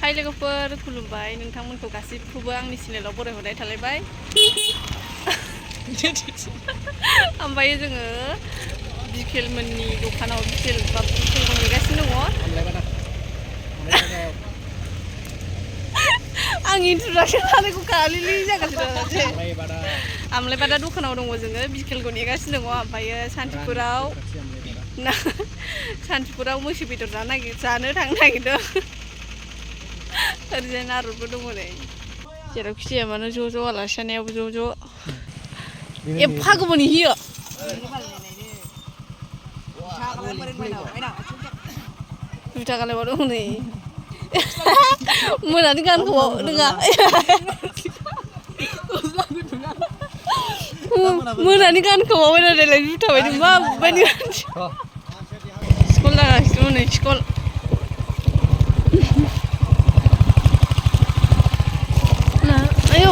हाय लोगोफोर खुलुमबाय नोंथांमोनखौ गासिबखौबो आंनि चेनेलाव बरायहरनाय थालायबाय ओमफ्राय जोङो बिखेलमोननि दखानाव बिखेलखौ नेगासिनो दङ आं इन्ट्रडाक्सन लानायखौ गालिलि जागासिनो आमलायबादा दखानाव दङ जोङो बिखेलखौ नेगासिनो दङ ओमफ्रायो सानथिफुराव मैसो बेदर जानो थांनो नागिरदों ओरैजाय नारदबो दङ नै जेरावखि जाया मानो ज' ज' आलासि जानायावबो ज' ज' एफा गोबावनि हियो जुथा गालायबा दं नै मोनानि गानखौ नोङा मोनानि गानखौ माबायनानै जुथा बायदि मा बायदि स्कुल जागासिनो नै school ayo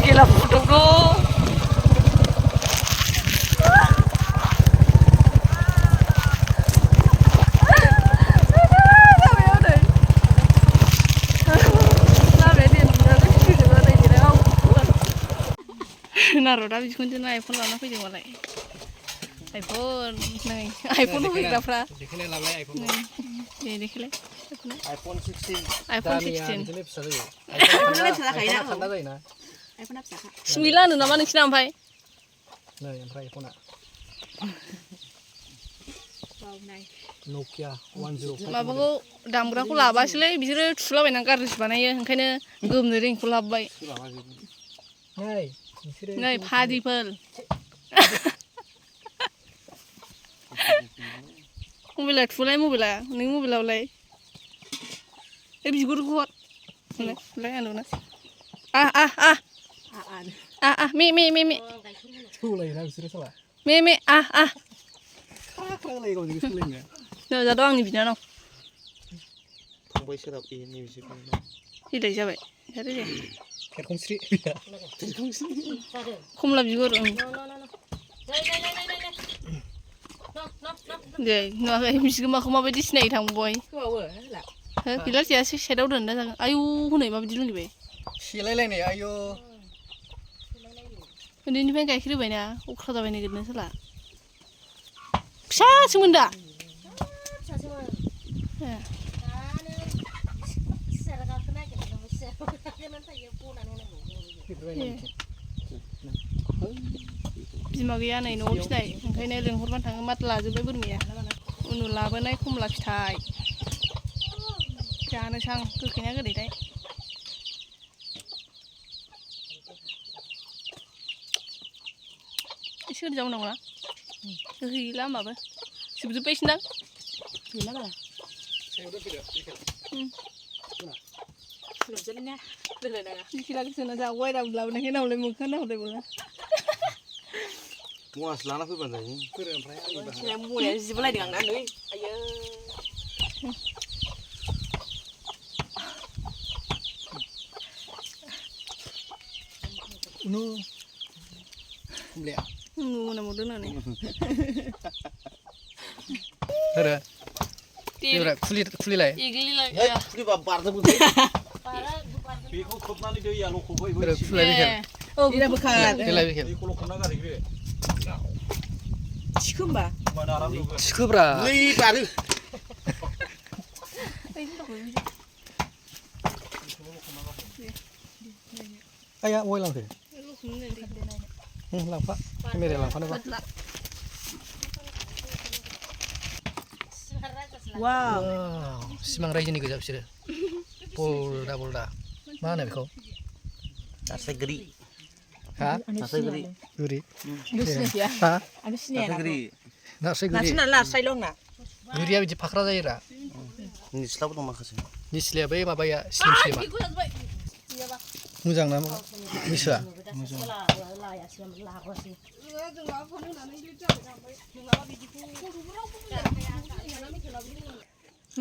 gila foto bro Naroda बिखौनो आइफन लाना फैदों मालाय आइफन नै आइफन होग्राफ्रा देखायलाय लाबाय आइफन नै देखायलाय आइफन 16 आइफन 16 बिदिनो फिसा जायो आइफन फिसा जाखायोना थान्दा जायोना आइफना फिसाखा स्मिला होनो नामा नोंसिना ओमफ्राय नै ओमफ्राय आइफना नकिया 105 माबाखौ दामग्राखौ लाबासैलै बिसोरो थुलाबायना गाज्रिसो बानायो ओंखायनो गोमनो रोङिखौ लाबोबाय नै फादिफोर मबाइला थुलाय मबाइला नों मबाइलावलाय ए बिगुरखौ हरलाय आलौना मे सौलायोना बिसोरो साला मे खालाय गावजों सोलायनो नै जादो आंनि बिनानाव फंबाय सोराब ए नै बिसोर हिलाय जाबाय जादो दे खेरखंस्रि खमला बिगुर दे नुवाखै बिगोमाखौ माबायदि सिनायो थांबाय गैला जायासै साइडआव दोनना जागोन आयौ हनै माबायदि लोंबाय सेलायलायनाय आयौ उन्दैनिफ्राय गाइखेर होबायना अख्रा जाबाय नागिरनो साला फिसासोमोन दा बिमा गैया नै न'आव फिनाय ओंखायनो लेंहरबानो थाङो मात लाजोब्बाय बोरमाया उनु लाबोनाय खमला फिथाइ जानोसां गोखैना गोदैथाय एसे ओरै जावनांगौ ना गोखै गैला होमबाबो जोबजोब्बायसोदां गैला बारा बिखिला गोसोना जाबाय लाबोनायखाय नावलाय मोखां नाहरलाय बङा मनासो लाना फैबानो जायो ओमफ्राय मनाया जिबलायदों आंना नै आयो नु खमलाया मोनामाव दोननानै आरो देब्रा खुलिलाय एग्लिलाय खुलिबा बारदोंबो बेखौ खोबनानै दैया लखबबाय खुलाय बेखेल औ बिरा बोखार देलाय बेखेल बेखौ लखबना गारहैबे थिखोमबा थिखोब्रा नै बारो आया अय लांफै लांफा केमेरा लांफानोबा वाव सिमां रायजोनि गोजा बिसोरो बल्दा मा होनो बेखौ नास्राय गोरि हा नास्राय गोरि हा नास्राय गोरि गोरिया बिदि फाख्रा जायोरा निस्लाबो दं माखासे निस्लाया बै माबाया स्लिमा मोजां ना निस्ला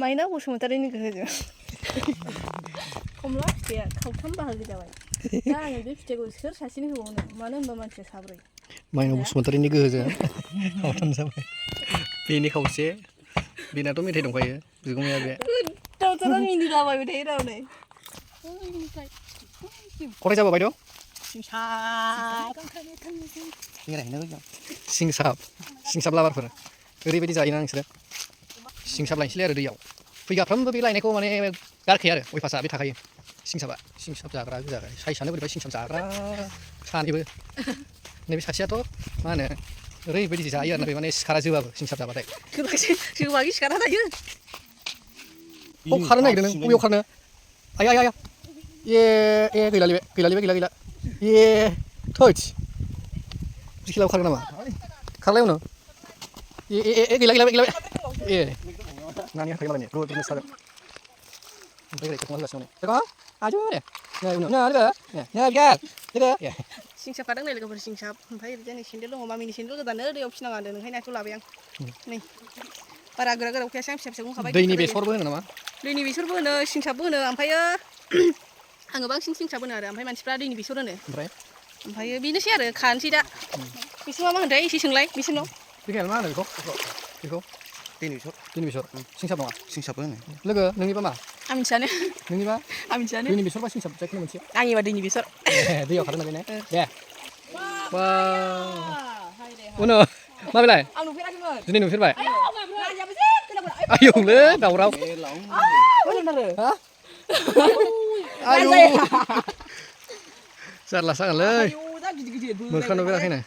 माइना बसुमतारिनि गोहोजों खमला फिथाइया खावथाम बाहागो जाबाय दा आङो बे फिथाइखौ सोर सासेनो होबावनो मानो होनबा मानसिया साब्रै माइनाव बसुमतारिनि गोहोजों खावथाम जाबाय बेनि खावसे बेनाथ' मेथाइ दंखायो बिगुमाया बे दाउथारा मिनिलाबायबाय थायो रावनै खराय जाबा बायद' सिंसाब लाबारफोर ओरैबायदि जायोना नोंसोरो सिंसाब लायनोसैलै आरो दैयाव फैगाफ्रामबो बे लायनायखौ माने गारखाया आरो अयफासा बे थाखायो सिंसाब जाग्रा गोजा साइसआनो बोरैबा सिंसाब जाग्रा सानैबो नैबे सासेयाथ' मा होनो ओरैबायदि जायो आरोना बे माने सिखारा जोबाबो सिंसाब जाबाथाय जोबाखै सिखारा थायो अ खारनो नागिरदों नों बबेयाव खारनो आया ए गैला ए थोइस बिखिलाव खारगोन नामा खारलाय उनाव ए गैला ए नानि हाथाय मालायनि र' बिदिनो सागोन ओमफ्राय ओरै खोथामा होगासिनो देखो आजु दे लोगो सिंसाब खादों नै लोगोफोर सिंसाब ओमफ्राय ओरैजाय नै सेन्देल दङ मामिनि सेन्देल गोदानो दैयाव फिनाङा होनदों ओंखायनो आथिं लाबाय आं नै बारा गोरा गोराव खायासै आं फिसा बुंखाबाय दैनि बेसरबो होनो नामा दैनि बेसरबो होनो सिंसाबबो होनो ओमफ्रायो आङो बांसिन सिंसाब होनो आरो ओमफ्राय मानसिफ्रा दैनि बेसर होनो ओमफ्राय बेनोसै आरो खानोसै दा बिसोर मा होनथाय एसे सोंलाय बिसोरनाव बेखायनो मा होनो बेखौ दैनि बेसर सिंसाब नङा सिंसाबबो होनो लोगो नोंनिबा मा आं मिथियानो नोंनिबा आं मिथियानो दैनि बेसर बा सिंसाब जायखिजाया मोनसे आंनिबा दैनि बेसर दैयाव खारदों ना बेनो दे उनाव माबेलाय आं नुफेराखैमोन दिनै नुफेरबाय आयौलै दावराव आयौ जारला सागानलै मोख्रा नुफेराखैनो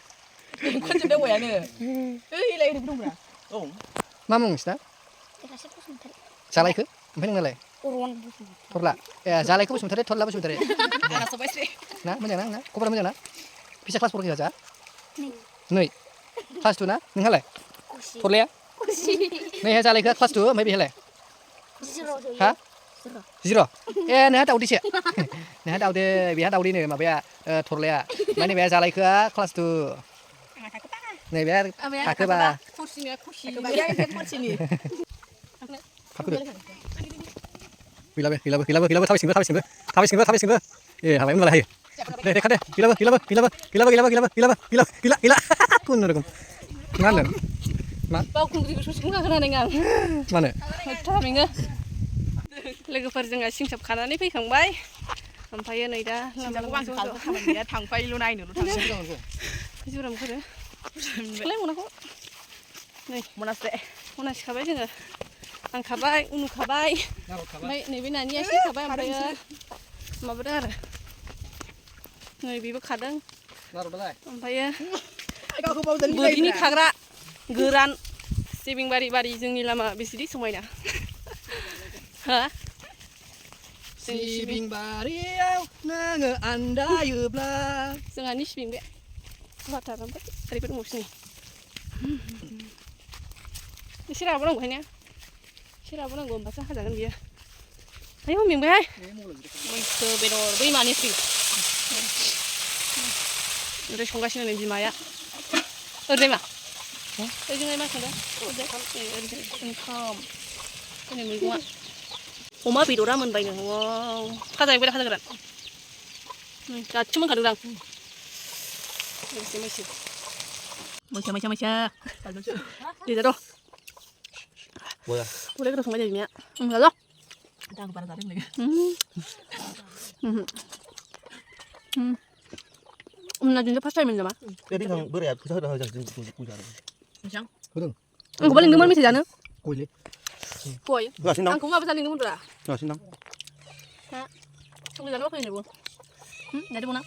मा मुं नोंसिना जालायखो ओमफ्राय नोंनालाय थरला ए जालायखौ बसुमतारी थरला बसुमतारी ना मोजां ना नोंना खबरा मोजां ना बेसे क्लास फरायखो जा 2 क्लास 2 ना नोंहालाय थरलाया नैहा जालायखो क्लास 2 ओमफ्राय बेहालाय हा 0 ए नोंहा दाउदैसो नोंहा दाउदै बेहा दाउदैनो माबाया थरलाया ओमफ्राय नैबे जालायखोआ क्लास 2 नैबे थाखोबा गैलाबो थाबायसिनबो ए हाबाय उनावलाय हायो दे खादे गैला खुनुरुखुम मा होनदों मा बावखुंग्रिखौ ससे खोनादों आं मानो थाबैनो लोगोफोर जोंहा सिंसाब खानानै फैखांबाय ओमफ्राय नै दा लामायाव थांफायोल' नायनोल' जुराम फोरो सिख्लाय मोनाखौ नै मनासि खाबाय जोङो आं खाबाय उनु खाबाय ओमफ्राय नैबे नानिया एसे खाबाय ओमफ्राय माबादों आरो नै बेबो खादों ओमफ्राय बोरिनि खाग्रा गोरान सिबिं बारि जोंनि लामा बेसेदि समायना हा सिबिं बारियाव नोङो आन्दायोब्ला जोंहानि सिबिं बे बाथार ओमफ्राय ओरैबो दंबावसै एसे राबावनांगौहाय एसे राबावनांगौ होमबासो हाजागोन बियो आयौ मेंबायहाय मैसो बेदर दैमानिफ्राय ओरै संगासिनो नै बिमाया ओरैजाय मा ओरैजाय मा संदों ओरैजाय ओंखाम दिनै मैगङा अमा बेदरा मोनबायनो वाव खाजा एवबाय दा खाजा गोरान गासिबो मोनखादों दां मैसो लिजा द' boleh kita sama aja ini ya enggak loh kita kepada tadi lagi juga pas time sama jadi yang berat kita udah harus pujar misang enggak boleh ngomong misi jana kuy nggak sih aku nggak bisa ngomong tuh lah nggak sih nang kamu jana apa ini bu jadi mana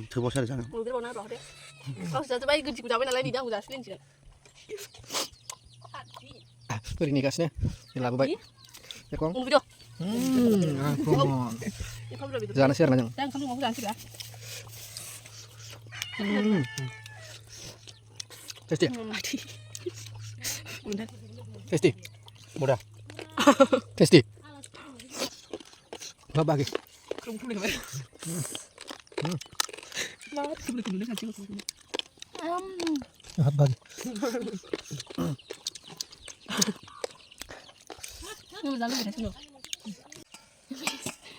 coba saya sana udah mana roh deh oh sudah coba ikut cikgu capai nalai di dalam udah asli sih ini gasnya dilakukan ya kong video jangan share nanya jangan kamu mau jangan sih ya Tasty mudah tasty nggak bagi nggak bagi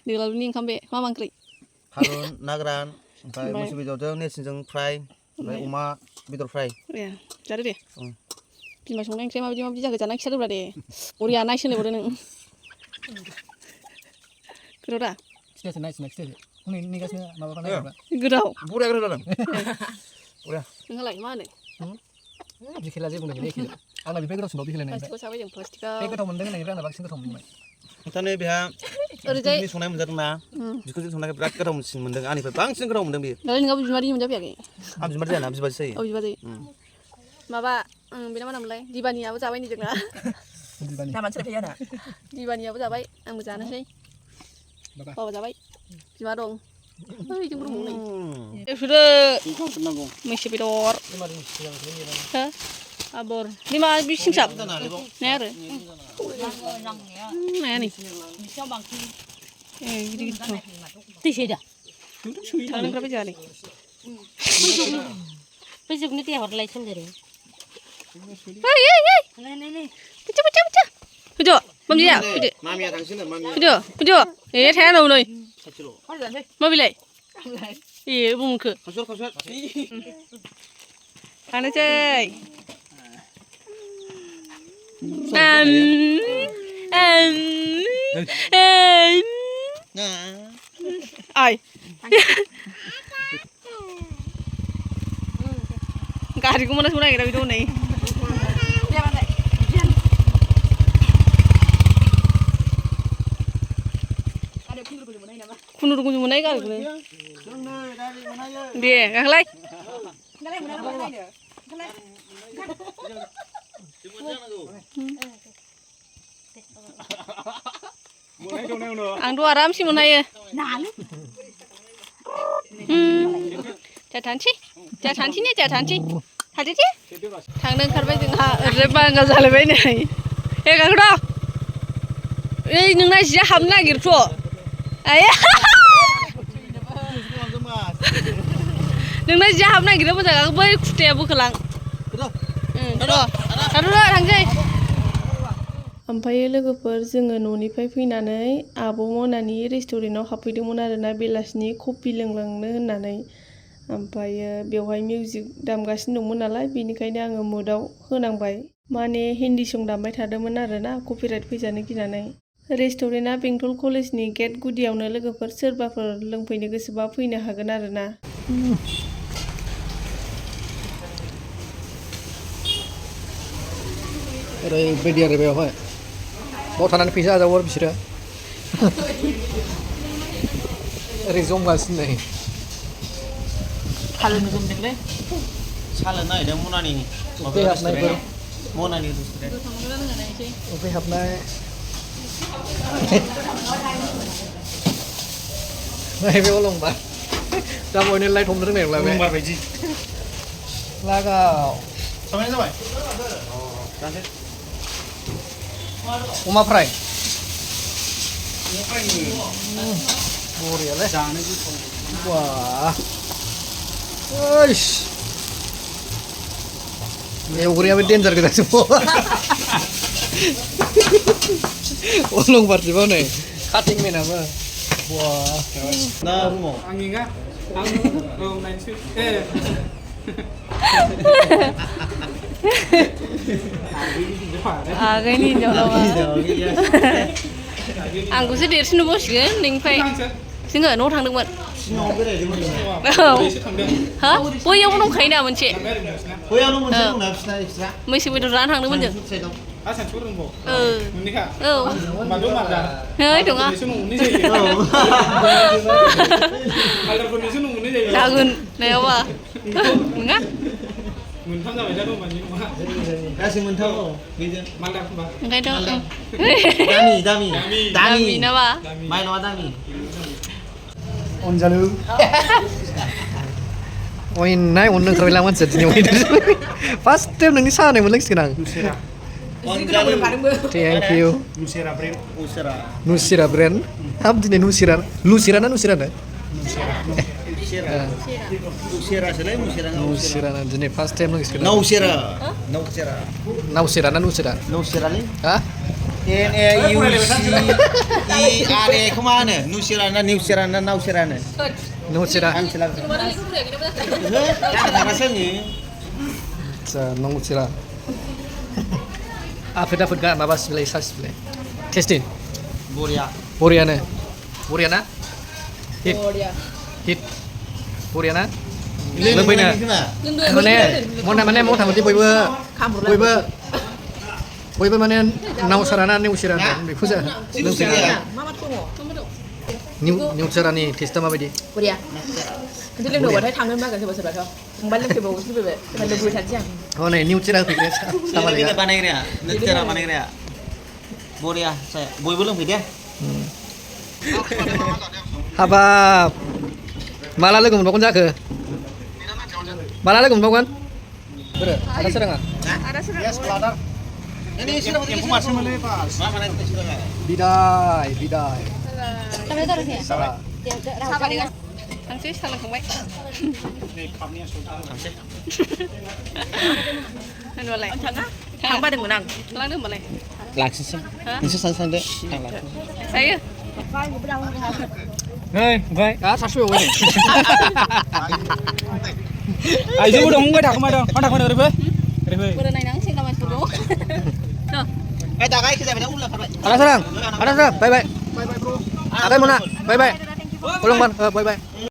di lalu nih kambe mamang klik harun nagran oमफ्राय मोसौ बेदरजों नेरसिनजों फ्राय ओमफ्राय अमा बेदर फ्राय ya cari deh बिमा संनाय ओंख्रिया माबायदि जाखो जाना खिथादोब्रा दे बरिया नायसोलायबावदो नों गोथाव दा खिथासो हनै नेगासिनो माबाखौ नायग्रा गोथाव बरिया गोथाव जादों बरिया नोंहालाय मा होनो बिखेला जेबो बुंनाय गैया एखेजोब आंना बेनिफ्राय गोथावसिनबाव बिखेलायनायनिफ्राय प्लास्टिकआव साबाय जों प्लास्टिकआव बे गोथाव मोनदों होननायनिफ्राय आंना बांसिन गोथाव मोनबाय नोंथांनो बेहा ओरैजाय बिनि संनाय मोनजादों ना बिखौ जों संनायखौ बिराद गोथावसिन मोनदों आंनिफ्राय बांसिन गोथाव मोनदों बेयो दालाय नोंहाबो बिमादै मोनजाफैयाखै आं बिमार जायाना बिबाजै जायो औ बिबाजै माबा बेना मा नामलाय दिबानियाबो जाबाय नै जोंना नामानो सोलायफैया ना दिबानियाबो जाबाय आंबो जानोसै बाबा जाबाय बिमा दं ओइ जों दंबावो नै सुदो मैसो बेदर हो आबर बिमा बिसिंसाब नाया आरो नाया नै ए गिदिर गिदिर दैसै दा थांनांग्रा जालै बैजोबनो दैया हरलाय सोमदेरो Pucuk. Pucuk. Mam dia. Pucuk. Mamiya tangsina mamiya. Pucuk. Pucuk. Saya nak noi. Sachiro. Mau bilai. Iya, bungke. Kasur. Mana cai? Ai. Garing mana sebenarnya kita itu nih. खुनुरुखुम मोननाय गारिखौनो दे गाखोलाय आंथ' आरामसे मोनहायो जा थांसै ने थादो दे थांनो ओंखारबाय जोंहा ओरैजाय बांगा जालायबाय नै ए गाखोद' ओइ नोंना जिया हाबनो नागिरथ' आया नोंना जिया हाबनो नागिरो मोजां बै खुथाया बोखोलां थांसै ओमफ्राय लोगोफोर जोङो न'निफ्राय फैनानै आब' मनानि रेस्टुरेन्टाव हाबफैदोंमोन आरोना बेलासिनि कफि लोंलांनो होननानै ओमफ्रायो बेवहाय मिउजिक दामगासिनो दंमोन नालाय बेनिखायनो आङो मुडआव होनांबाय माने हिन्दी सं दामबाय थादोंमोन आरोना कपिराइट फैजानो गिनानै रेस्टुरेन्टआ बेंटल कलेजनि गेट गुदियावनो लोगोफोर सोरबाफोर लोंफैनो गोसोबा फैनो हागोन आरोना ओरैबायदि आरो बेवहाय बाव थानानै फैसा आजावो आरो बिसोरो ओरै जमगासिनो नै सालोनो जमदोंलै सालो नायदों मनानि मनानि उखै हाबनाय बेयाव लंबार दा बयनो लाइट हमनो रोंनाय नंला बे लंबार बायदि लागाव संनाय जाबाय अमा फ्राय बरियालै जानो वाह ओइस एवग्रायाबो डेन्जार गोजासो अलंबारजोबाव नै काटिं मेनाबो वाह ना रुमाव आंनि ना आं औ नायनोसै आगैनि हिनजाव आंखौसो देरसिन नुबावसिगोन नोंनिफ्राय जोङो न'आव थांदोंमोन औ हा बैयावबो दंखायोना मोनसे मैसो बेदर जानो थांदोंमोन जों औ नै दङ जागोन नायावबा नङा मोनथाम जाबाय दा दंबानि नङा गासै मोनथाम बेजों मालदा खोमा ओंखायनोथ' दामि नामा माइ नङा दामि अनजालु अयनाय अननो ओंखारबायलां मानसिया दिनै फार्स्ट टाइम नोंनि साहा होनाय मोनलोंसिगोन आं थेंक इउ नुसिरा ब्रेन्ड हाब दिनै लुसिरा ना नुसिरानो नुसिरा दिनै फार्स्ट टाइम लोंसिगोन नावसेरा ना नुसिरा नौसिरालै हा NAUCERA खौ मा होनो नुसिरा ना निउसिरा ना नावसिरा होनो नुसिरा आं सोलाबो थांगासो आङो आच्छा नावसिरा Dapat gak mabas bilai sas bilai. Testing. Boria. Boriana. Boriana. Hit. Hit. Boriana. Lebihnya. Mana mau tamat di boy mana nau sarana new sirana. Bikuza. New sarani testa apa di? Korea. Nanti lihat dong, ada tangan banget coba coba. Kembali ke bawah sih bebe. Kita lebih saja. Oh nih new sirana pikir sama Ini lagi. mana ini ya? Nusiran mana ini ya? Boria saya. Boy belum gitu ya? Apa? Malah lagi ngomong jaga. Malah lagi ngomong kan? Ada serangan. Ada sudah. Yes, keladar. Ini sudah yang masih melepas. Mana itu sudah enggak? Bidai. Salah. Sabar ya. Langsung salah kembali. Anu lagi. Thằng ba đừng có nặng. Lang được boleh. Langsung sih. Ini santai deh. Saya. Đây, vậy. Ah, satu ini. Ai dulu dong, gue dak kemana dong? Mana kemana Ribe? Ribe. Udah naik nang sih kawan dulu. Tuh. Tak kai kita beda ulah. Ada serang. Bye bye. Bye bye bro. Ada mana? Bye bye. Tolong man. Bye bye.